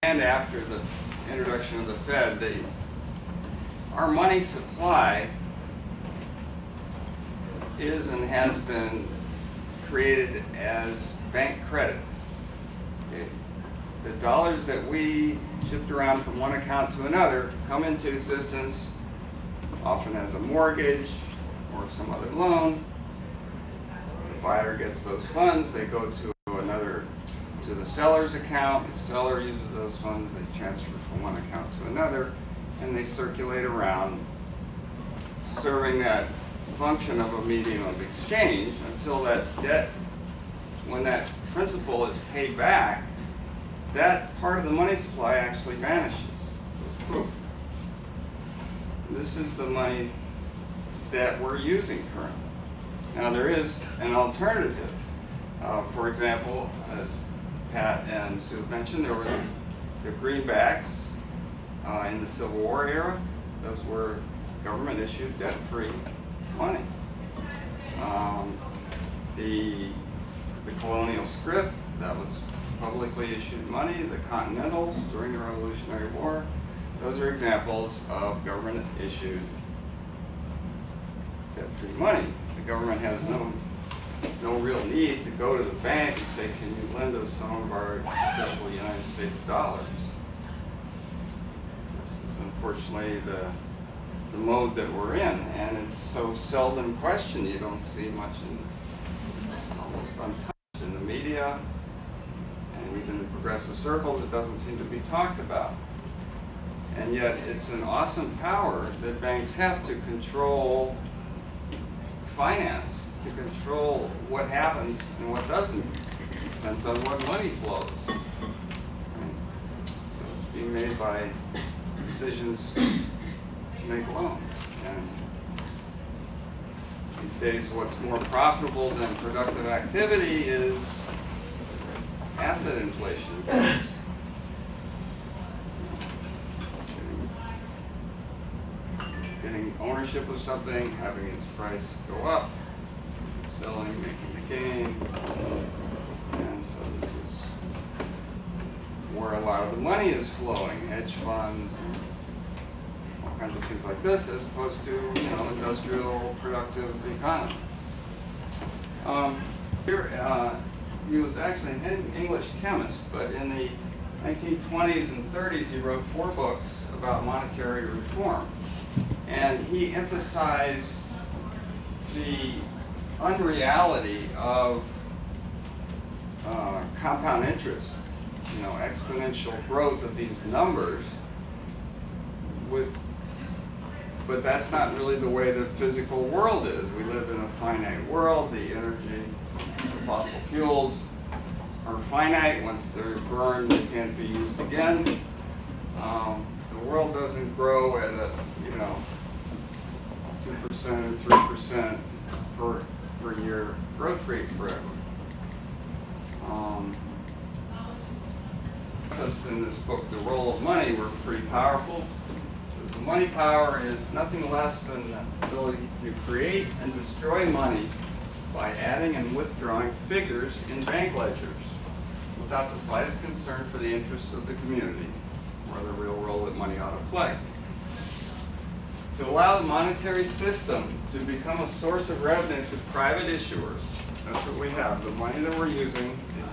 and after the introduction of the Fed, our money supply is and has been created as bank credit. The dollars that we shift around from one account to another come into existence often as a mortgage or some other loan. The buyer gets those funds, they go to the seller's account, the seller uses those funds, they transfer from one account to another, and they circulate around, serving that function of a medium of exchange until that debt, when that principal is paid back, that part of the money supply actually vanishes. It's proof. This is the money that we're using currently. Now there is an alternative. For example, as Pat and Sue mentioned, there were the greenbacks in the Civil War era. Those were government-issued, debt-free money. The colonial scrip, that was publicly issued money. The Continentals during the Revolutionary War, those are examples of government-issued debt-free money. The government has no real need to go to the bank and say, can you lend us some of our official United States dollars? This is unfortunately the mode that we're in, and it's so seldom questioned. You don't see much it's almost untouched in the media, and even in progressive circles it doesn't seem to be talked about. And yet it's an awesome power that banks have to control finance, to control what happens and what doesn't. Depends on what money flows. So it's being made by decisions to make loans. And these days what's more profitable than productive activity is asset inflation. Getting ownership of something, having its price go up, selling, making a gain, and so this is where a lot of the money is flowing, hedge funds, and all kinds of things like this, as opposed to industrial, productive economy. He was actually an English chemist, but in the 1920s and 30s he wrote 4 books about monetary reform. And he emphasized the unreality of compound interest, exponential growth of these numbers, but that's not really the way the physical world is. We live in a finite world. The energy, the fossil fuels are finite. Once they're burned, they can't be used again. The world doesn't grow at a 2% or 3% per year growth rate forever. Because in this book, The Role of Money, were pretty powerful. The money power is nothing less than the ability to create and destroy money by adding and withdrawing figures in bank ledgers without the slightest concern for the interests of the community or the real role that money ought to play. To allow the monetary system to become a source of revenue to private issuers, that's what we have. The money that we're using is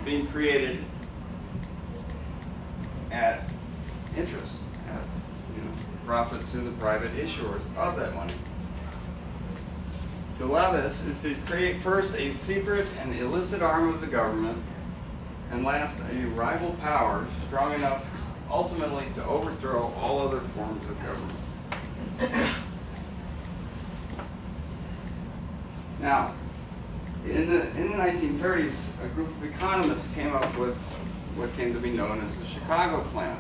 being created at interest, at profit to the private issuers of that money. To allow this is to create first a secret and illicit arm of the government, and last a rival power strong enough ultimately to overthrow all other forms of government. Now, in the 1930s, a group of economists came up with what came to be known as the Chicago Plan.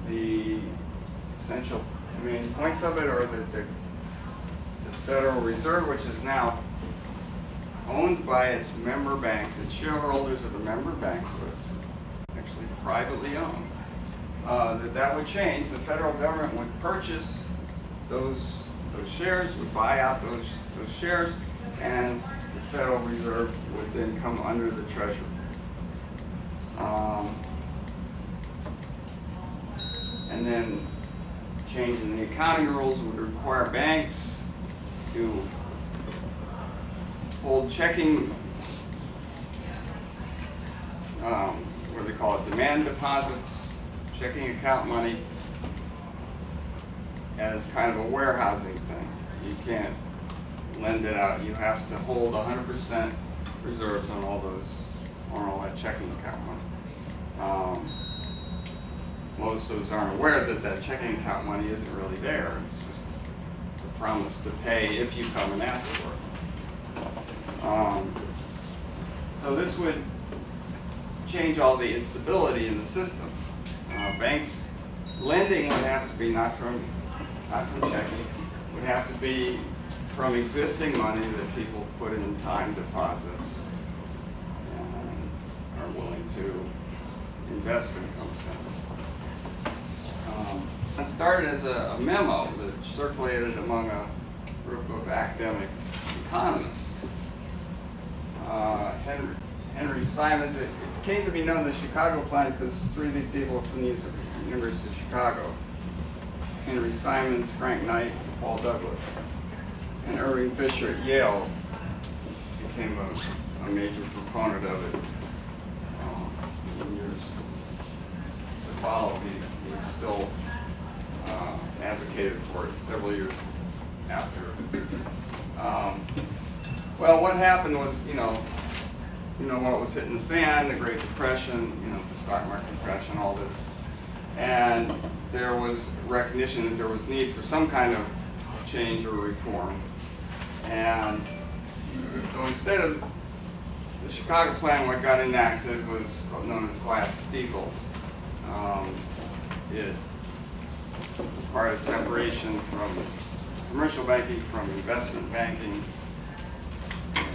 The essential main points of it are that the Federal Reserve, which is now owned by its member banks, its shareholders are the member banks, so it's actually privately owned. That would change. The federal government would purchase those shares, would buy out those shares, and the Federal Reserve would then come under the Treasury. And then changing the accounting rules would require banks to hold checking, what do they call it, demand deposits, checking account money, as kind of a warehousing thing. You can't lend it out. You have to hold 100% reserves on all that checking account money. Most of us aren't aware that that checking account money isn't really there. It's just a promise to pay if you come and ask for it. So this would change all the instability in the system. Banks lending would have to be not from checking, would have to be from existing money that people put in time deposits and are willing to invest in some sense. It started as a memo that circulated among a group of academic economists. Henry Simons, it came to be known as Chicago Plan because three of these people are from the University of Chicago. Henry Simons, Frank Knight, and Paul Douglas. And Irving Fisher at Yale became a major proponent of it in years to follow. He still advocated for it several years after. Well, what happened was, you know what was hitting the fan, the Great Depression, the stock market crash and all this. And there was recognition that there was need for some kind of change or reform. And so instead of the Chicago Plan, what got enacted was known as Glass-Steagall. It required a separation from commercial banking, from investment banking,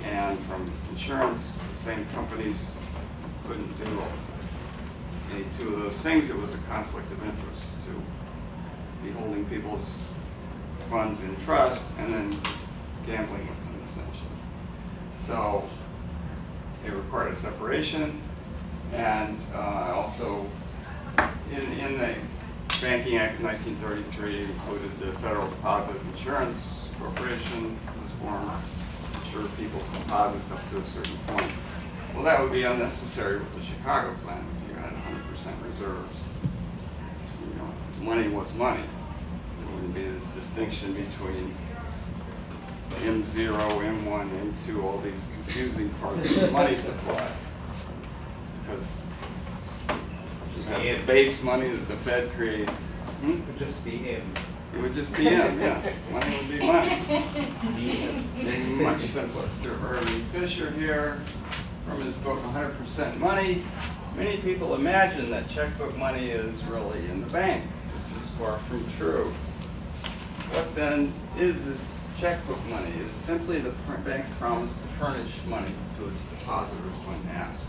and from insurance. The same companies couldn't do any two of those things. It was a conflict of interest to be holding people's funds in trust and then gambling with them, essentially. So it required a separation, and also in the Banking Act of 1933 included the Federal Deposit Insurance Corporation was formed to insure people's deposits up to a certain point. Well, that would be unnecessary with the Chicago Plan if you had 100% reserves. Money was money. There wouldn't be this distinction between M0, M1, M2, all these confusing parts of the money supply. Because you have the base money that the Fed creates. It would just be M. It would just be M, yeah. Money would be money. It'd be much simpler. Irving Fisher here, from his book 100% Money. Many people imagine that checkbook money is really in the bank. This is far from true. What then is this checkbook money? It's simply the bank's promise to furnish money to its depositors when asked,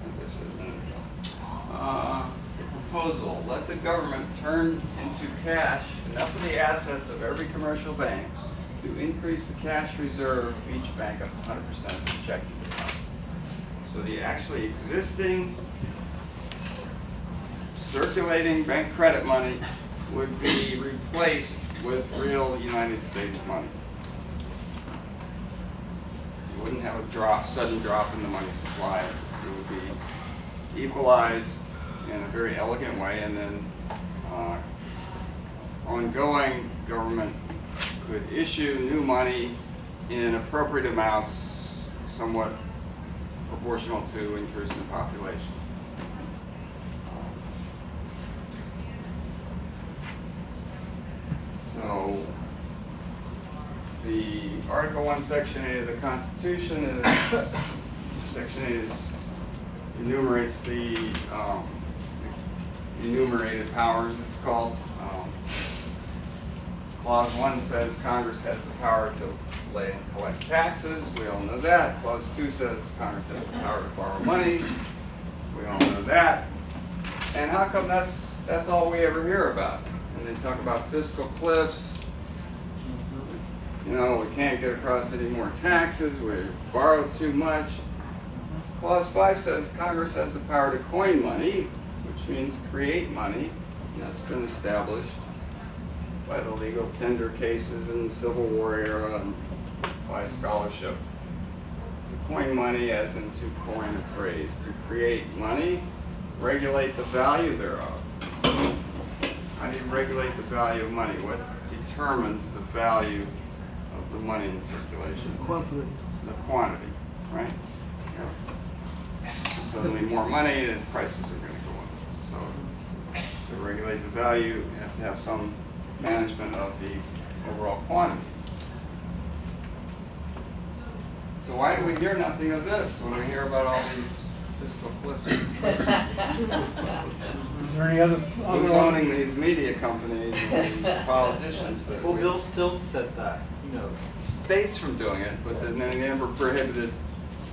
as I said a minute ago. The proposal, let the government turn into cash enough of the assets of every commercial bank to increase the cash reserve of each bank up to 100% of the checking deposit. So the actually existing circulating bank credit money would be replaced with real United States money. You wouldn't have a sudden drop in the money supply. It would be equalized in a very elegant way, and then ongoing government could issue new money in appropriate amounts, somewhat proportional to increase in population. So the Article 1, Section 8 of the Constitution is, Section 8 enumerates the enumerated powers, it's called. Clause 1 says Congress has the power to lay and collect taxes. We all know that. Clause 2 says Congress has the power to borrow money. We all know that. And how come that's all we ever hear about? And they talk about fiscal cliffs. you know, we can't get across any more taxes, we borrowed too much. Clause 5 says Congress has the power to coin money, which means create money, and that's been established by the legal tender cases in the Civil War era and by scholarship. To coin money, as in to coin a phrase, to create money, regulate the value thereof. How do you regulate the value of money? What determines the value of the money in circulation? Quantity. The quantity, right? Yeah. Suddenly more money, the prices are going to go up. So to regulate the value, you have to have some management of the overall quantity. So why do we hear nothing of this when we hear about all these fiscal policies? Is there any other? Who's owning these media companies and these politicians that Well, Bill Still said that. He knows. states from doing it, but then they never prohibited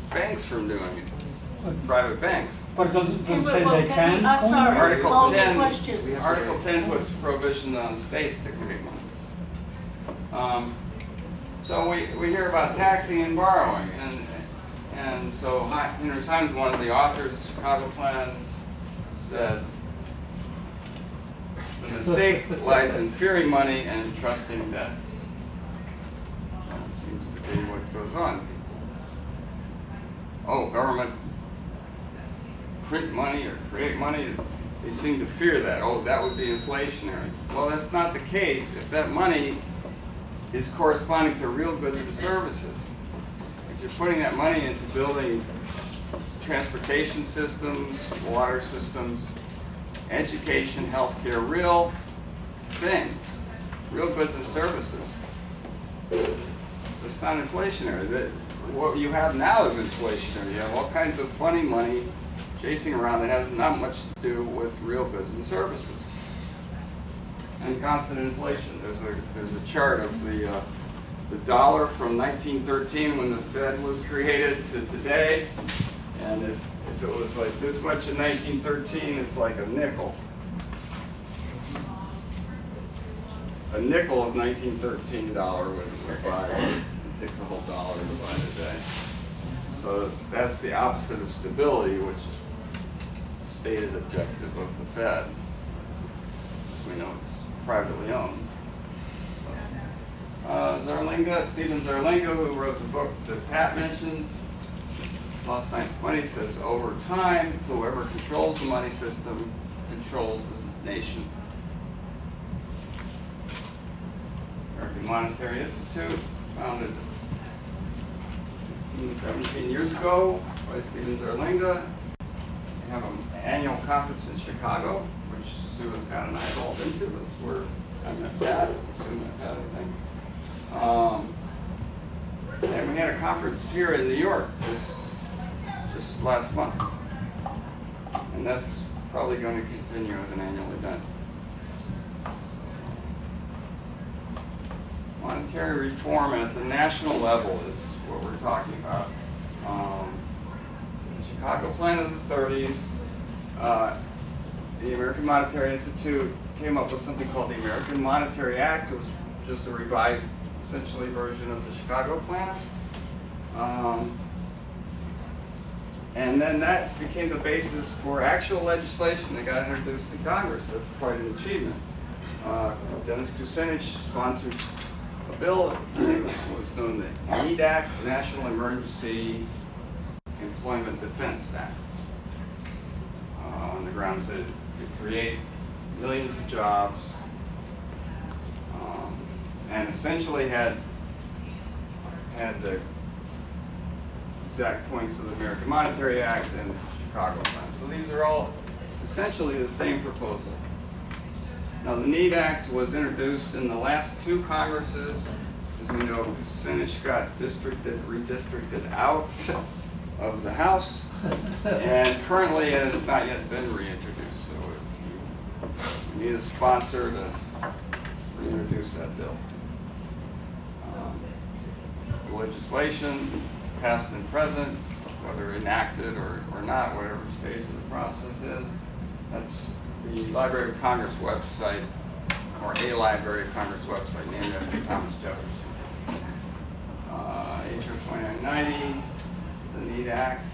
banks from doing it, private banks. But it doesn't Okay, say well, they can? I'm sorry, Article all the 10, questions. Article 10 puts prohibitions on states to create money. So we hear about taxing and borrowing, and so Henry Simons, one of the authors of the Chicago Plan, said, the mistake lies in fearing money and trusting debt. That seems to be what goes on. Oh, government print money or create money, they seem to fear that. Oh, that would be inflationary. Well, that's not the case if that money is corresponding to real goods and services. If you're putting that money into building transportation systems, water systems, education, healthcare, real things, real goods and services, it's not inflationary. What you have now is inflationary. You have all kinds of funny money chasing around that has not much to do with real goods and services. And constant inflation. There's a chart of the dollar from 1913 when the Fed was created to today, and if it was like this much in 1913, it's like a nickel. A nickel of 1913 dollar would buy. It takes a whole dollar to buy today. So that's the opposite of stability, which is the stated objective of the Fed. We know it's privately owned. Stephen Zarlinga, who wrote the book that Pat mentioned, Law Science Money, says over time, whoever controls the money system controls the nation. American Monetary Institute, founded 16, 17 years ago by Stephen Zarlinga. They have an annual conference in Chicago, which Sue and Pat and I have all been to. That's where I met Pat, Sue met Pat, I think. And we had a conference here in New York just last month. And that's probably going to continue as an annual event. Monetary reform at the national level is what we're talking about. The Chicago Plan of the 30s, the American Monetary Institute came up with something called the American Monetary Act. It was just a revised, essentially, version of the Chicago Plan. And then that became the basis for actual legislation that got introduced to Congress. That's quite an achievement. Dennis Kucinich sponsored a bill that was known as the NEED Act, National Emergency Employment Defense Act, on the grounds that it could create millions of jobs, and essentially had the exact points of the American Monetary Act and the Chicago Plan. So these are all essentially the same proposal. Now, the NEED Act was introduced in the last two Congresses. As we know, Kucinich got redistricted out of the House, and currently it has not yet been reintroduced. So we need a sponsor to reintroduce that bill. The legislation, past and present, whether enacted or not, whatever stage of the process is, that's the Library of Congress website, or a Library of Congress website named after Thomas Jefferson. H.R. 2990, the NEAT Act.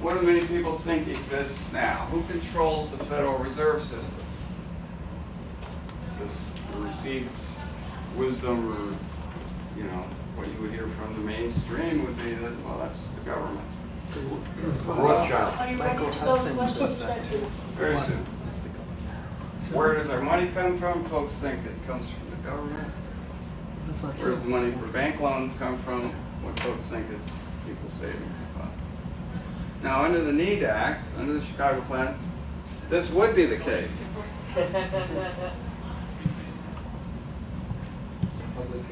What do many people think exists now? Who controls the Federal Reserve System? This received wisdom, or what you would hear from the mainstream would be that, well, that's the government. Rothschild. Are you ready Michael to go? Hudson Let's says just that start too. to- Very soon. Where does our money come from? Folks think it comes from the government. Where does the money for bank loans come from? What folks think is people's savings deposits. Now, under the NEAT Act, under the Chicago Plan, this would be the case. Public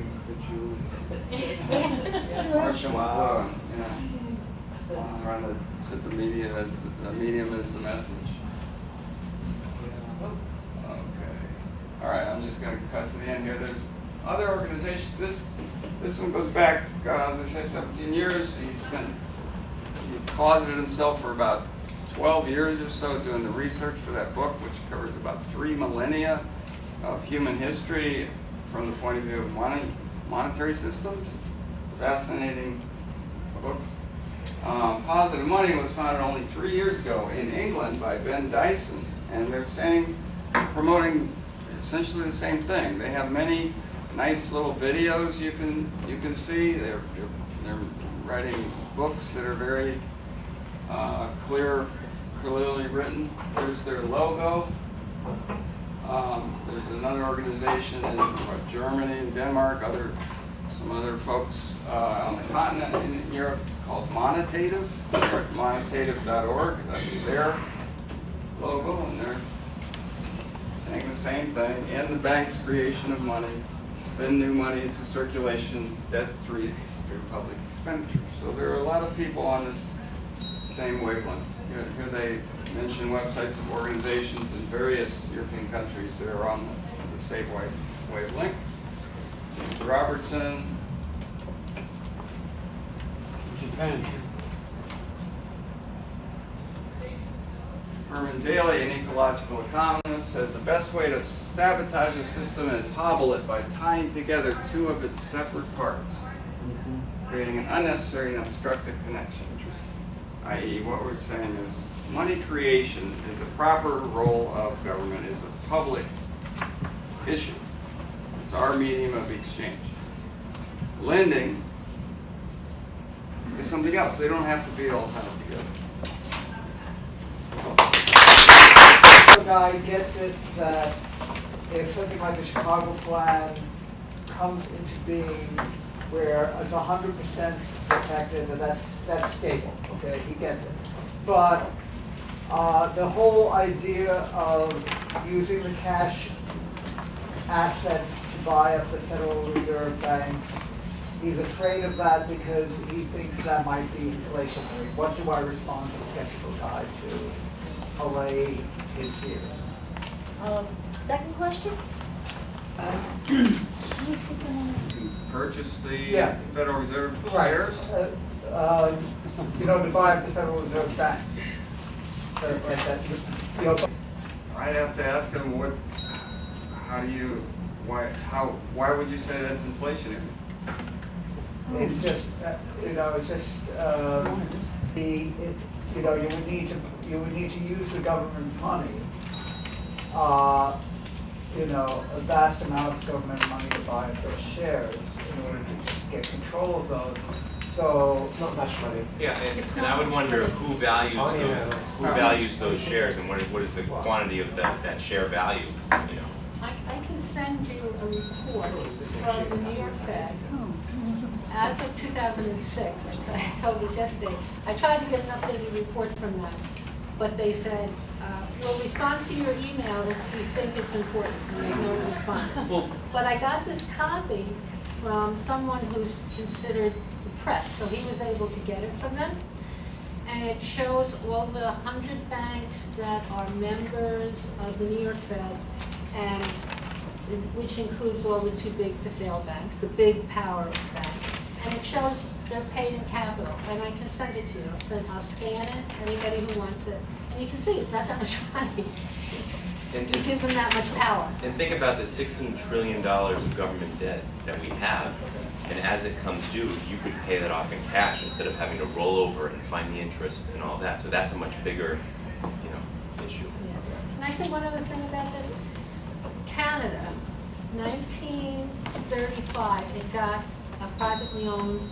Marshall Wow. McLuhan, around the media as the medium is the message. Okay. All right, I'm just going to cut to the end here. There's other organizations. This one goes back, as I said, 17 years. He closeted himself for about 12 years or so doing the research for that book, which covers about 3 millennia of human history from the point of view of monetary systems. Fascinating book. Positive Money was founded only 3 years ago in England by Ben Dyson, and they're promoting essentially the same thing. They have many nice little videos you can see. They're writing books that are very clearly written. Here's their logo. There's another organization in Germany and Denmark, some other folks on the continent in Europe called Monetative. They're at monetative.org. That's their logo, and they're saying the same thing. And the bank's creation of money, spend new money into circulation, debt-free through public expenditure. So there are a lot of people on this same wavelength. Here they mention websites of organizations in various European countries that are on the same wavelength. Mr. Robertson. Japan. Herman Daly, an ecological economist, said the best way to sabotage a system is hobble it by tying together 2 of its separate parts, creating an unnecessary and obstructive connection. I.e., what we're saying is money creation is a proper role of government, is a public issue. It's our medium of exchange. Lending is something else. They don't have to be all tied together. The guy gets it that if something like the Chicago Plan comes into being where it's 100% protected, and that's stable, okay, he gets it. But the whole idea of using the cash assets to buy up the Federal Reserve banks, he's afraid of that because he thinks that might be inflationary. What do I respond to a skeptical guy to allay his fears? Second question? Purchase the Yeah. Federal Reserve Right. shares? To buy up the Federal Reserve banks. I'd have to ask him why would you say that's inflationary? It's just, you would need to use the government money, a vast amount of government money to buy up those shares in order to get control of those. So It's not much money. Yeah, and I would wonder who values those shares, and what is the quantity of that share value, you know? I can send you a report from the New York Fed as of 2006. I told this yesterday. I tried to get an updated report from them, but they said, we'll respond to your email if we think it's important, and they never responded. But I got this copy from someone who's considered the press, so he was able to get it from them. And it shows all the 100 banks that are members of the New York Fed, and which includes all the too big to fail banks, the big power banks. And it shows they're paid in capital, and I can send it to you. I'll scan it, anybody who wants it. And you can see it's not that much money. And- You give them that much power. And think about the $16 trillion of government debt that we have, and as it comes due, you could pay that off in cash instead of having to roll over and find the interest and all that. So that's a much bigger, issue. Yeah. Can I say one other thing about this? Canada, 1935, it got a privately owned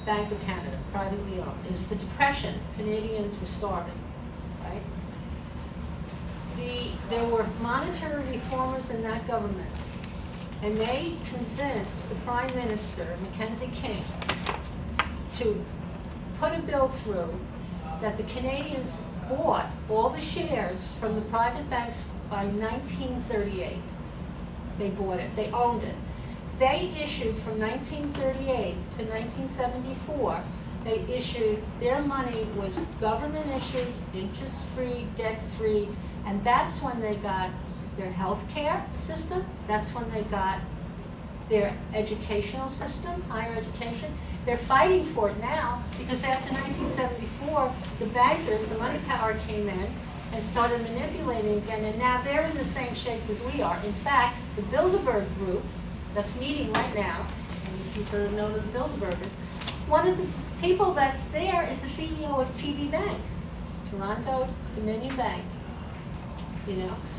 Bank of Canada, privately owned. It was the Depression. Canadians were starving, right? There were monetary reformers in that government, and they convinced the Prime Minister, Mackenzie King, to put a bill through that the Canadians bought all the shares from the private banks by 1938. They bought it, they owned it. They issued from 1938 to 1974, they issued, their money was government issued, interest-free, debt-free, and that's when they got their health care system, that's when they got their educational system, higher education. They're fighting for it now because after 1974, the bankers, the money power came in and started manipulating again, and now they're in the same shape as we are. In fact, the Bilderberg group that's meeting right now, and you've heard of known of the Bilderbergers, one of the people that's there is the CEO of TD Bank, Toronto Dominion Bank.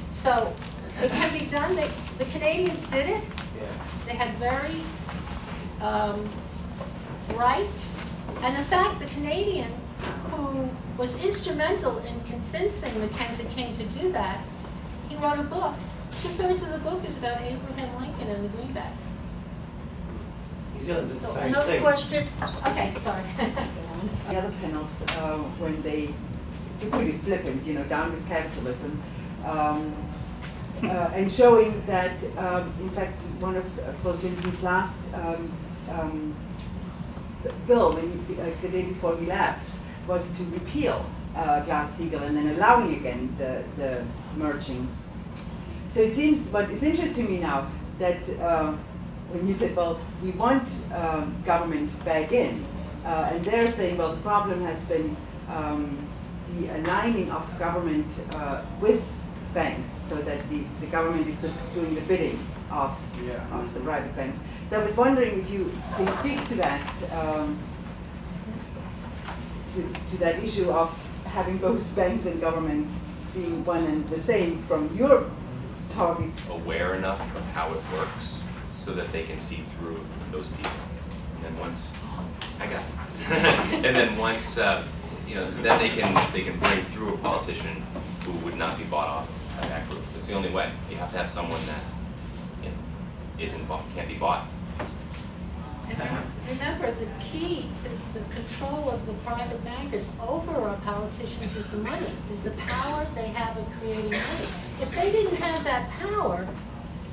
So it can be done. The Canadians did it. They had very right, and in fact, the Canadian who was instrumental in convincing Mackenzie King to do that, he wrote a book. 2/3 of the book is about Abraham Lincoln and the Greenback. New Zealand did the So same another thing. question? Okay, sorry. The other panels, when they, to put it flippant, down with capitalism, and showing that, in fact, one of Bill Clinton's last bill, the day before he left, was to repeal Glass-Steagall and then allowing again the merging. So it seems, what is interesting to me now, that when you said, well, we want government back in, and they're saying, well, the problem has been the aligning of government with banks, so that the government is doing the bidding of the private banks. So I was wondering if you can speak to that, to that issue of having both banks and government being one and the same from your targets. Aware enough of how it works so that they can see through those people. And then once, I got it. And then once, then they can break through a politician who would not be bought off by that group. It's the only way. You have to have someone that isn't bought, can't be bought. And remember, the key to the control of the private bankers over our politicians is the money, is the power they have of creating money. If they didn't have that power,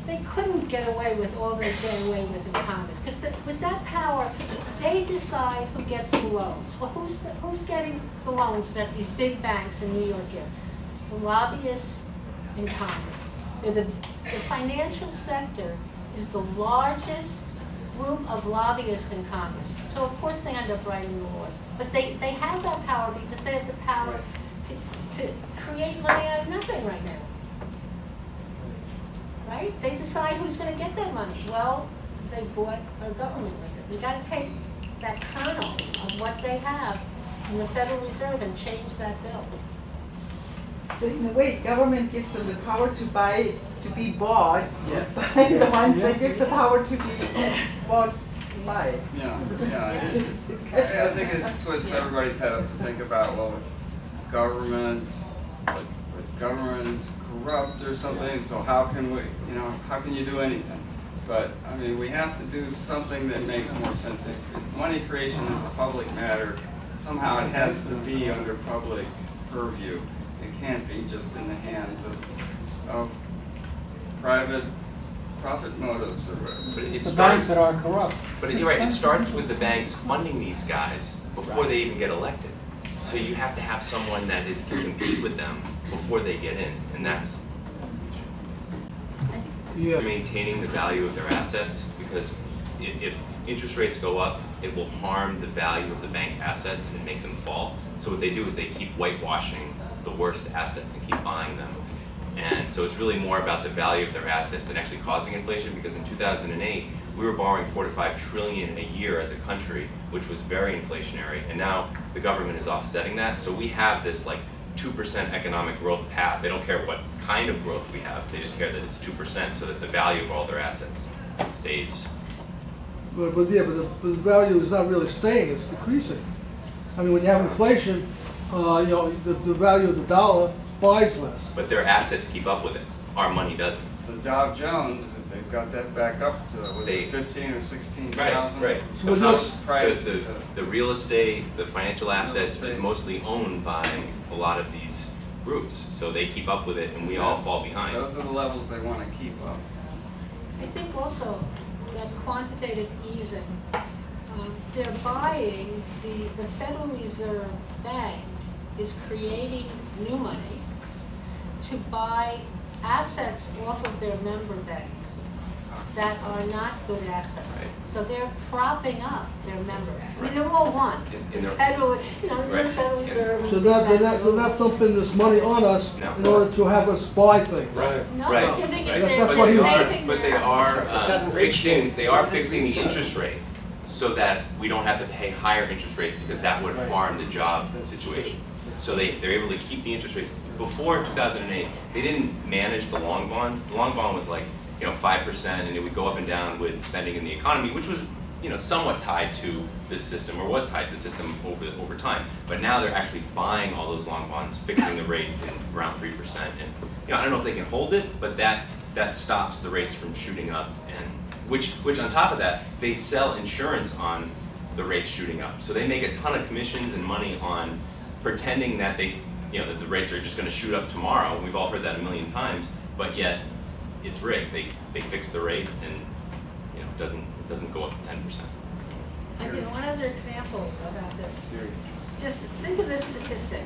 they couldn't get away with all they get away with in Congress. Because with that power, they decide who gets the loans. Well, who's getting the loans that these big banks in New York get? The lobbyists in Congress. The financial sector is the largest group of lobbyists in Congress. So of course they end up writing the laws. But they have that power because they have the power to create money out of nothing right now. Right? They decide who's going to get that money. Well, they bought our government with it. We got to take that kernel of what they have in the Federal Reserve and change that bill. So in a way, government gives them the power to buy, to be bought. Yes. The ones that give the power to be bought, buy. Yeah. I think it twists everybody's head up to think about, well, government is corrupt or something, so how can we, how can you do anything? But, I mean, we have to do something that makes more sense. If money creation is a public matter, somehow it has to be under public purview. It can't be just in the hands of private profit motives or whatever. But it It's the starts, banks that are corrupt. but you're right, it starts with the banks funding these guys before they even get elected. So you have to have someone that can compete with them before they get in, and that's the issue. Yeah. Maintaining the value of their assets, because if interest rates go up, it will harm the value of the bank assets and make them fall. So what they do is they keep whitewashing the worst assets and keep buying them. And so it's really more about the value of their assets than actually causing inflation, because in 2008, we were borrowing $4 to $5 trillion a year as a country, which was very inflationary, and now the government is offsetting that. So we have this like 2% economic growth path. They don't care what kind of growth we have, they just care that it's 2% so that the value of all their assets stays. But the value is not really staying, it's decreasing. I mean, when you have inflation, the value of the dollar buys less. But their assets keep up with it. Our money doesn't. The Dow Jones, they've got that back up to, was They- it 15 or 16,000? Right. So The what's- house, price, the real estate, the financial assets is estate. mostly owned by a lot of these groups. So they keep up with it and we all fall behind. Those are the levels they want to keep up. I think also that quantitative easing, they're buying, the Federal Reserve Bank is creating new money to buy assets off of their member banks that are not good assets. Right. So they're propping up their members. I mean, they're all one. In The their- Federal, the Right. Federal Reserve. So and now the they're banks not, are they're all- not dumping this money on us No. in order to have us buy things. Right. No, Right. they're giving it, Right. they're That's what he was saving saying. But they their- are doesn't reach fixing, it. they are Doesn't fixing the reach it. interest rate so that we don't have to pay higher interest rates, because that would Right. harm the job situation. So they're able to keep the interest rates. Before 2008, they didn't manage the long bond. The long bond was like, 5%, and it would go up and down with spending in the economy, which was, somewhat tied to this system, or was tied to the system over time. But now they're actually buying all those long bonds, fixing the rate in around 3%. And, I don't know if they can hold it, but that stops the rates from shooting up. And which on top of that, they sell insurance on the rates shooting up. So they make a ton of commissions and money on pretending that that the rates are just going to shoot up tomorrow. We've all heard that a million times, but yet it's rigged. They fix the rate, and it doesn't go up to 10%. And one other example about this. Just think of this statistic.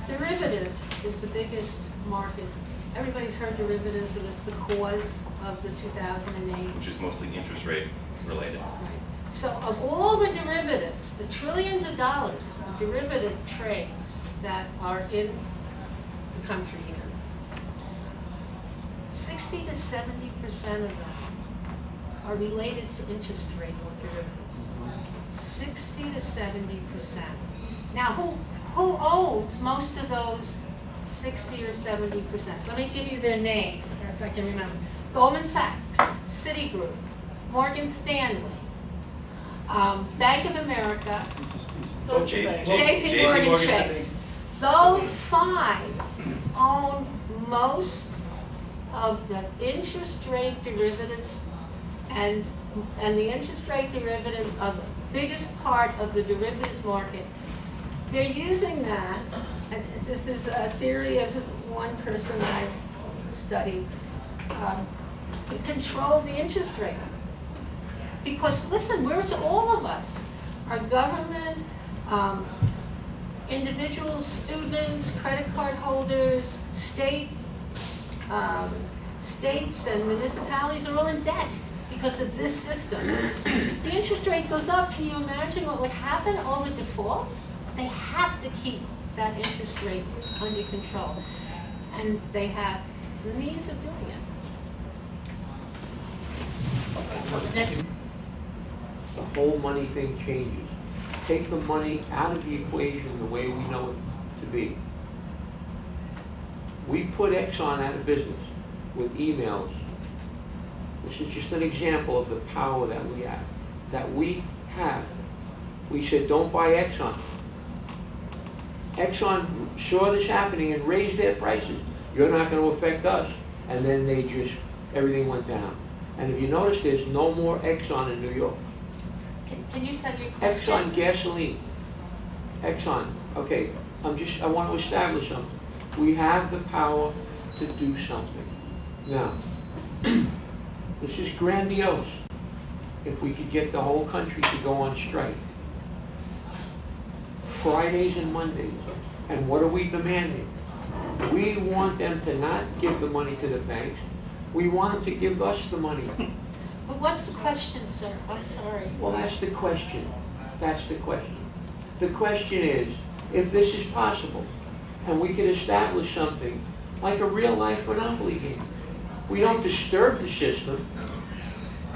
Derivatives is the biggest market. Everybody's heard derivatives. It was the cause of the 2008. Which is mostly interest rate related. Right. So of all the derivatives, the trillions of dollars of derivative trades that are in the country here, 60 to 70% of them are related to interest rate derivatives. 60 to 70%. Now, who owns most of those 60 or 70%? Let me give you their names, if I can remember. Goldman Sachs, Citigroup, Morgan Stanley, Bank of America, JP Morgan Chase. Those five own most of the interest rate derivatives, and the interest rate derivatives are the biggest part of the derivatives market. They're using that, and this is a theory of one person I studied, to control the interest rate. Because listen, where's all of us? Our government, individuals, students, credit card holders, states and municipalities are all in debt because of this system. If the interest rate goes up, can you imagine what would happen? All the defaults? They have to keep that interest rate under control. And they have the means of doing it. So the next The whole money thing changes. Take the money out of the equation the way we know it to be. We put Exxon out of business with emails. This is just an example of the power that we have. We said, don't buy Exxon. Exxon saw this happening and raised their prices. You're not going to affect us. And then everything went down. And if you notice, there's no more Exxon in New York. Can you tell your question? Exxon gasoline. Exxon, okay, I want to establish something. We have the power to do something. Now, this is grandiose. If we could get the whole country to go on strike. Fridays and Mondays. And what are we demanding? We want them to not give the money to the banks. We want them to give us the money. But what's the question, sir? I'm sorry. Well, that's the question. That's the question. The question is, if this is possible, and we can establish something like a real-life monopoly game. We don't disturb the system.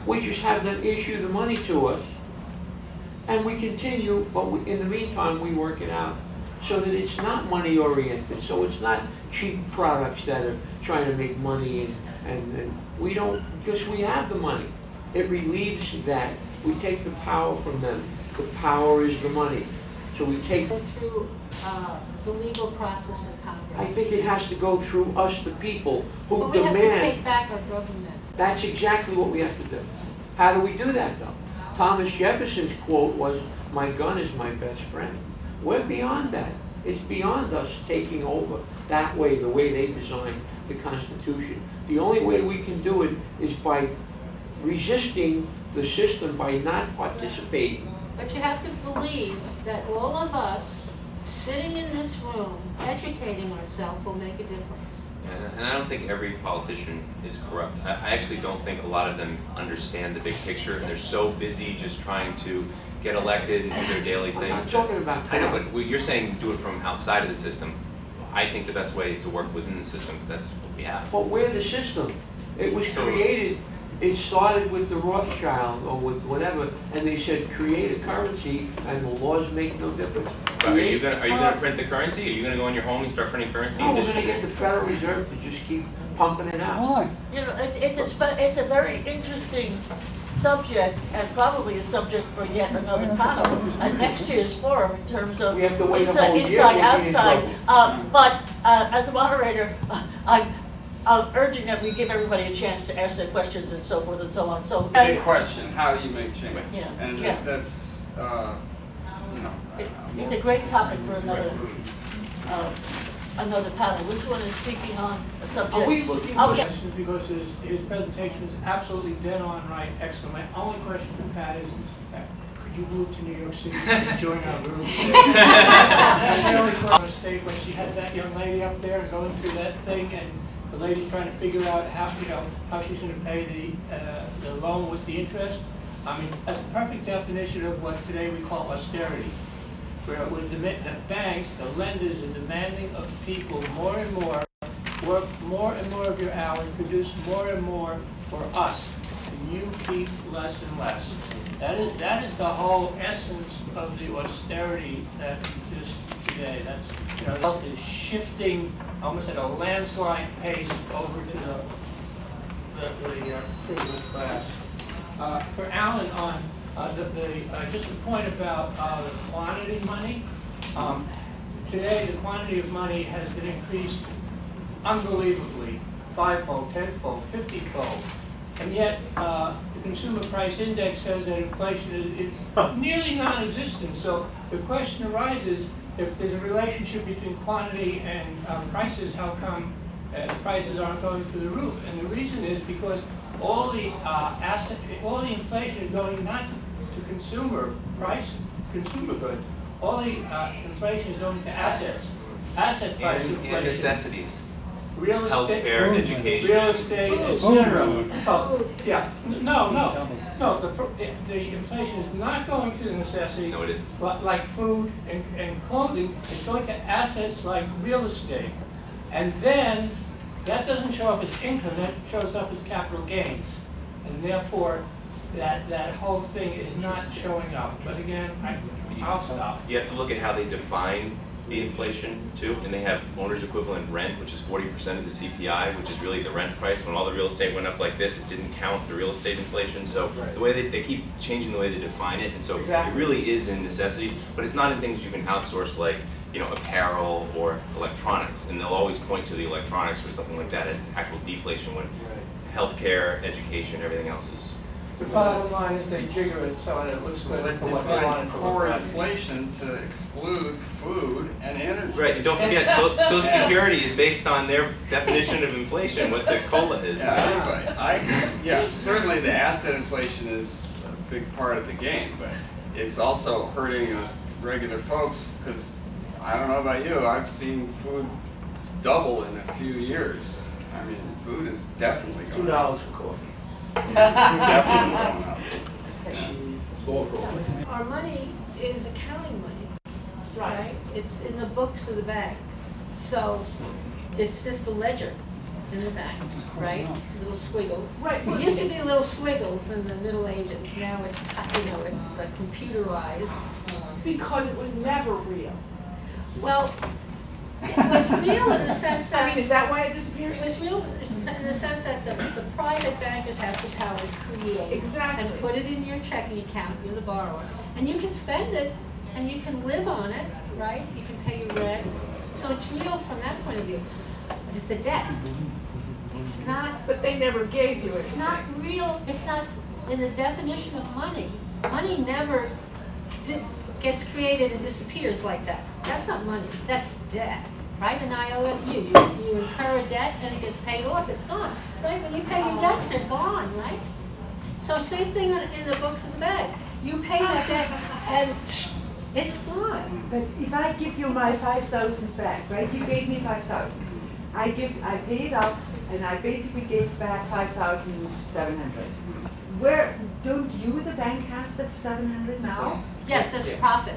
We just have them issue the money to us, and we continue, but in the meantime, we work it out so that it's not money-oriented, so it's not cheap products that are trying to make money, and we don't, because we have the money. It relieves that. We take the power from them. The power is the money. So we take, Through the legal process in Congress. I think it has to go through us, the people, who But we have to demand. take back our government. That's exactly what we have to do. How do we do that, though? Thomas Jefferson's quote was, "My gun is my best friend." We're beyond that. It's beyond us taking over that way, the way they designed the Constitution. The only way we can do it is by resisting the system, by not participating. But you have to believe that all of us sitting in this room, educating ourselves will make a difference. And I don't think every politician is corrupt. I actually don't think a lot of them understand the big picture, and they're so busy just trying to get elected and do their daily I'm things. not talking about I know, that. but what you're saying do it from outside of the system. I think the best way is to work within the system, because that's what we have. But we're the system. It was So- created, it started with the Rothschild or with whatever, and they said, create a currency and the laws make no difference. But are you gonna print the currency? Are you gonna go in your home and start printing currency? No, and we're gonna distribute get the Federal Reserve to just keep pumping it out. Why? You know, it's a very interesting subject, and probably a subject for yet another panel at next year's forum in terms of We have to wait a inside, whole year, inside, we'll be in outside. trouble. But as a moderator, I'm urging that we give everybody a chance to ask their questions and so forth and so on. So Big question, how do you make change? Yeah, And yeah. that's, you know. It's a great topic for another panel. This one is speaking on a subject. Are we looking Oh, for yeah. Questions because his presentation is absolutely dead on right, excellent. My only question to Pat is, could you move to New York City and join our group? My only question was state when she had that young lady up there and going through that thing, and the lady's trying to figure out how, how she's gonna pay the loan with the interest. I mean, that's a perfect definition of what today we call austerity, where it would the banks, the lenders are demanding of people more and more, work more and more of your hours, produce more and more for us, and you keep less and less. That is the whole essence of the austerity that exists today. That's, health is shifting almost at a landslide pace over to the privileged class. For Alan, on just a point about the quantity money. Today, the quantity of money has been increased unbelievably, 5-fold, 10-fold, 50-fold. And yet, the Consumer Price Index says that inflation is nearly non-existent. So the question arises, if there's a relationship between quantity and prices, how come prices aren't going through the roof? And the reason is because all the inflation is going not to consumer goods. All the inflation is going to assets, asset price And inflation. necessities. Real estate, Healthcare, education. real estate, et Food. cetera. Food. Oh, yeah, no, the inflation is not going to the necessities. No, it is. Like food and clothing, it's going to assets like real estate. And then, that doesn't show up as income, that shows up as capital gains. And therefore, that whole thing is not showing up. But again, I'll stop. You have to look at how they define the inflation too, and they have owner's equivalent rent, which is 40% of the CPI, which is really the rent price. When all the real estate went up like this, it didn't count the real estate inflation. So the way they keep changing the way they define it, and so Exactly. it really is in necessities, but it's not in things you can outsource like apparel or electronics, and they'll always point to the electronics or something like that as actual deflation when healthcare, education, everything else is. The bottom line is they jigger it so that it looks Well, good they for what they want it define to core look like. inflation to exclude food and energy. Right, and don't forget, Social Security is based on their definition of inflation, what the COLA is. Yeah, anyway, certainly the asset inflation is a big part of the game, but it's also hurting us regular folks, because I don't know about you, I've seen food double in a few years. I mean, food is definitely going up. $2 for coffee. Definitely going up. Our money is accounting money, right? It's in the books of the bank. So it's just a ledger in the back, right? Little squiggles. Right. It used to be little squiggles in the Middle Ages. Now it's, it's computerized. Because it was never real. Well, it was real in the sense I mean, that, is that why it it disappears? was real in the sense that the private bankers have the power to create Exactly. and put it in your checking account, you're the borrower. And you can spend it, and you can live on it, right? You can pay your rent. So it's real from that point of view. But it's a debt. It's not, But they never gave you it's anything. not real, it's not in the definition of money. Money never gets created and disappears like that. That's not money, that's debt, right? An IOU, you incur a debt and it gets paid off, it's gone. Right, when you pay your debts, they're gone, right? So same thing in the books in the bank. You pay that debt and it's gone. But if I give you my 5,000 back, right? You gave me 5,000. I pay it off, and I basically gave back 5,700. Where don't you, the bank, have the 700 now? Yes, that's profit.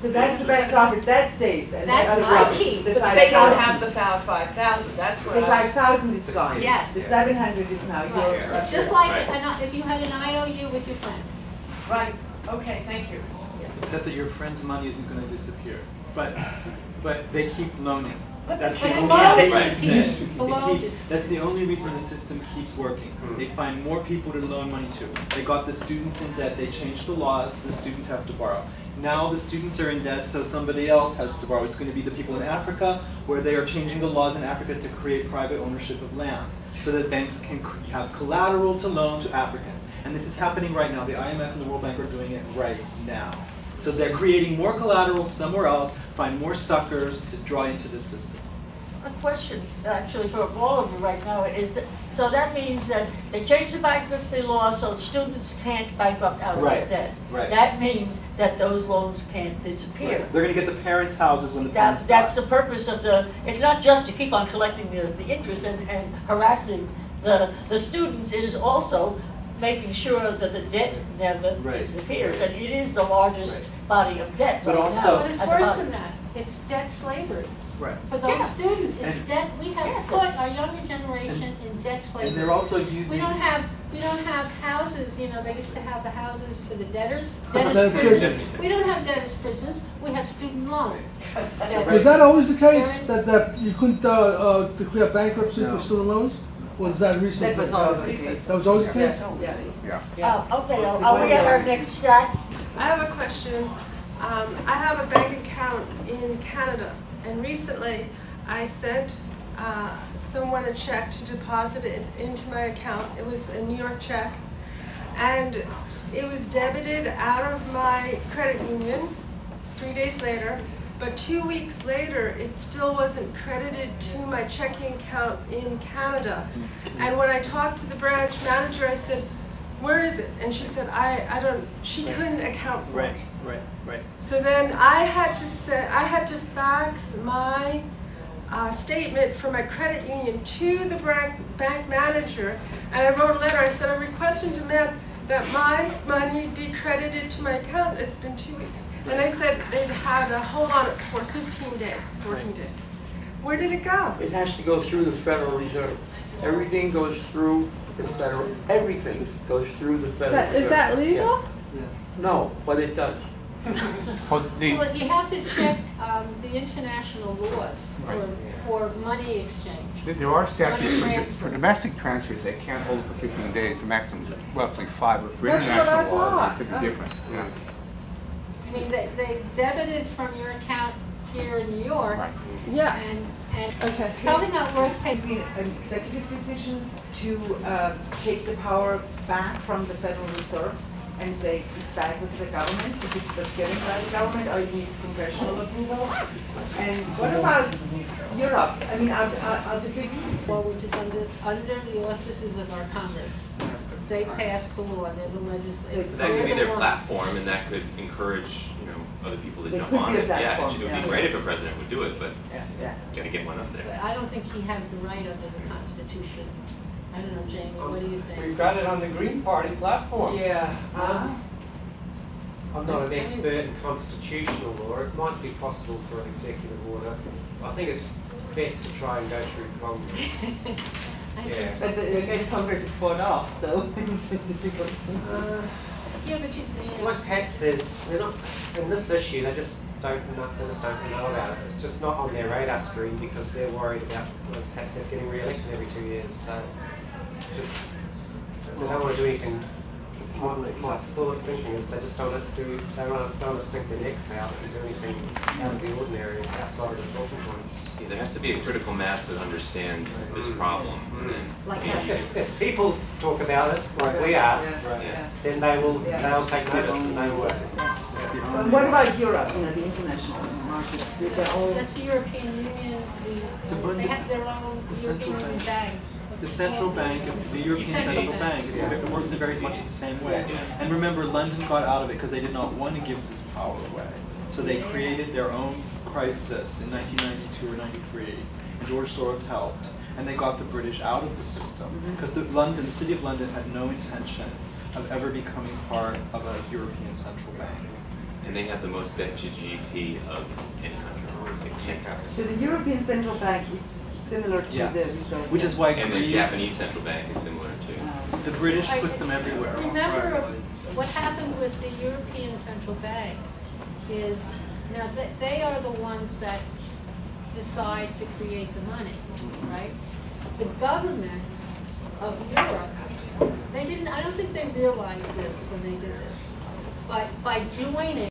So that's the bank profit that stays, and That's that's my profit. key. The But they don't 5,000. have the 5,000, that's what The I. 5,000 is gone. Yes. The 700 is now yours. Right. It's just like if you had an IOU with your friend. Right, okay, thank you. Except that your friend's money isn't going to disappear, but they keep loaning. That's But the the only loan reason disappears. The it loan keeps. That's the only reason the system keeps working. They find more people to loan money to. They got the students in debt. They changed the laws. The students have to borrow. Now the students are in debt, so somebody else has to borrow. It's going to be the people in Africa, where they are changing the laws in Africa to create private ownership of land, so that banks can have collateral to loan to Africans. And this is happening right now. The IMF and the World Bank are doing it right now. So they're creating more collateral somewhere else, find more suckers to draw into the system. A question, actually, for all of you right now is that, so that means that they changed the bankruptcy law so students can't bankrupt out of their Right, debt. right. That means that those loans can't disappear. They're going to get the parents' houses when the parents That's die. the purpose of it's not just to keep on collecting the interest and harassing the students, it is also making sure that the debt never Right. disappears. And it is the largest body of debt But right also- now. But it's as a worse body. than that. It's debt slavery. Right. For those Yeah. students, it's And- debt, we have Yes. put our younger generation in debt slavery. And they're also We using. don't have houses, they used to have the houses for the debtors, Debtors' debtors' prisons. prisons. We don't have debtors' prisons, we have student loan. Was that always the case, that you couldn't declare bankruptcy for student loans? Or was that recent? That was always the case. That was always the case? Yeah. Okay, are we at our next stack? I have a question. I have a bank account in Canada, and recently I sent someone a check to deposit it into my account. It was a New York check, and it was debited out of my credit union 3 days later, but 2 weeks later, it still wasn't credited to my checking account in Canada. And when I talked to the branch manager, I said, "Where is it?" And she said, I don't, she couldn't account for it. Right. So then I had to fax my statement from my credit union to the bank manager, and I wrote a letter. I said, "I request and demand that my money be credited to my account. It's been 2 weeks." And they said they'd had a hold on it for 15 days, 14 days. Where did it go? It has to go through the Federal Reserve. Everything goes through the Federal, everything goes through the Federal Reserve. Is that legal? Yeah. No, but it does. Well, you have to check the international laws for money exchange. There are statutes Money for transfer. domestic transfers, they can't hold it for 15 days, the maximum is roughly 5, but for That's what I international laws, thought. it could be different, yeah. I mean, they debited from your account here in New York, Right. Yeah. and Okay. it's probably not worth paying. Be an executive decision to take the power back from the Federal Reserve and say it's back with the government, if it's just given by the government, or it needs congressional approval. And what about Europe? I mean, are the big Law which is under the auspices of our Congress. They passed the law, they're the legislature. So that could be their platform, and that could encourage, other people to They jump could on be a it. Yeah, platform, it would yeah. be great if a president would do it, but yeah. gotta get one up But there. I don't think he has the right under the Constitution. I don't know, Jamie, what do you think? We've got it on the Green Party platform. Yeah. I'm not an expert in constitutional law. It might be possible for an executive order. I think it's best to try and go through Congress. Yeah. But again, Congress is bought off, so it's difficult. Yeah, but you, Like Pat says, they're not, in this issue, they just don't know about it. It's just not on their radar screen because they're worried about, as Pat said, getting re-elected every 2 years. So it's just, they don't want to do anything. My thought thinking is they just don't want to stick their necks out and do anything out of the ordinary outside of the talking points. Yeah, there has to be a critical mass that understands this problem. And then Like maybe- If people talk about it like we are, Yeah. then they'll take notice and they will. But what about Europe, the international market? They're all, that's the European Union, they have their own European bank. The central bank, the European Central Bank, it works in very much the same way. And remember, London got out of it because they did not want to give this power away. So they created their own crisis in 1992 or 93, and George Soros helped. And they got the British out of the system because the city of London had no intention of ever becoming part of a European central bank. And they have the most debt to GDP of any country. Like 10 so the European Central Bank is similar to the Yes, Reserve which is Bank. why And the Greece, Japanese central bank is similar too. the British put them everywhere. Remember, what happened with the European Central Bank is, now, they are the ones that decide to create the money, right? The governments of Europe, they didn't, I don't think they realized this when they did this. But by joining